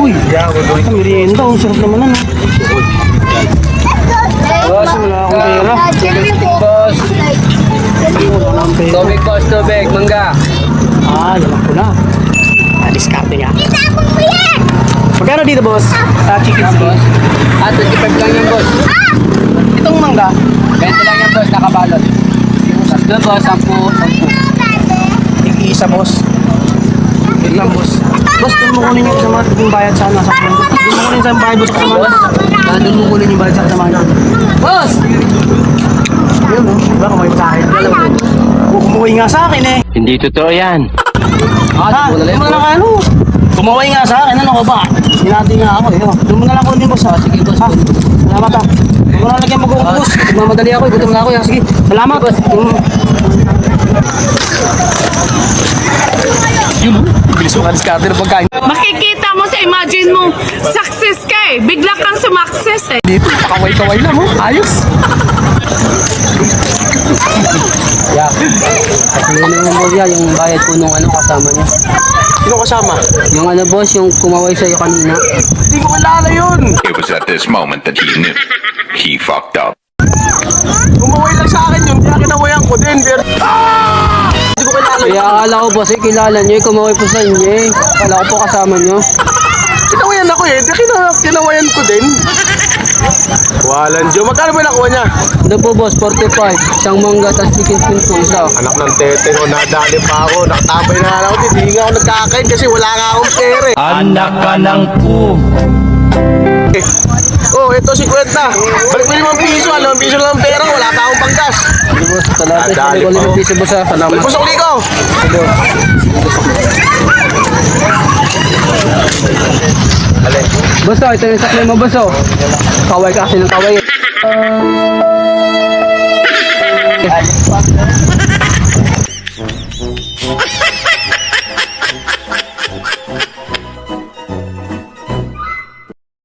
Uy, merienda. Ang sarap naman ano. Boss, wala akong pera. Boss, Wala akong pera. tubig boss, tubig, mangga. Naman ko na. Diskarte niya. Magkano dito, boss? Sa chicken Boss. 25 lang yan boss. Itong mangga. 20 lang yan boss, nakabalot. Tapos doon boss, 10. Tig-isa, boss. Wait lang, boss. Boss, doon mo kunin yung kasama yung bayad sa nasa phone. Doon mo kunin sa bayad, boss, kasama. Doon mo kunin yung bayad sa kasama. Boss! Yun, no? Diba, kumain pa sa akin. Kumuhay nga sa akin, eh. Hindi totoo yan. Ha? wala Doon mo yan, na lang ano? Kumaway nga sa akin, ano ko ba? Hinati nga ako, eh. Doon mo na lang kunin, boss, ha? Sige, boss. Ha? Salamat, ha? Doon mo na lagyan mag-uubos. Mamadali ako, gutom na ako yan. Sige, salamat. Yun, bilis mo ka diskarte ng pagkain. Makikita mo sa imagine mo, success ka eh. Bigla kang sumakses eh. Dito, pakaway-kaway lang oh. Ayos. Yeah. Kasi naman boss yan, yung bayad po nung ano kasama niya. Sino kasama? Yung ano boss, yung kumaway sa'yo kanina. Hindi ko kilala yun. It was at this moment that he knew he fucked up. Kumaway lang sa akin yun, kaya kinawayan ko din. Pero... Hindi ko kilala yun. Kaya akala ko boss, kilala niyo, kumaway po sa inyo eh. Akala ko po kasama niyo. Kinawayan ako eh, kinawayan ko din. Walang Diyo, magkano ba nakuha niya? Doon po boss, 45. Isang mangga, tas chicken skin po isa. Anak ng tete ko, nadali pa ako. Nakatambay na ako, hindi nga ako nagkakain kasi wala nga akong pera eh. Anak ka ng pu. Oh, ito 50. Balik mo 5 piso, 5 piso lang ang pera, wala pa akong panggas. Hindi boss, talaga. Nadali Sabi ko po. 5 piso boss ha. Salamat. Balik mo sa uli ko. Boss, ito yung sakli mo boss oh. Kaway ka kasi ng kaway eh.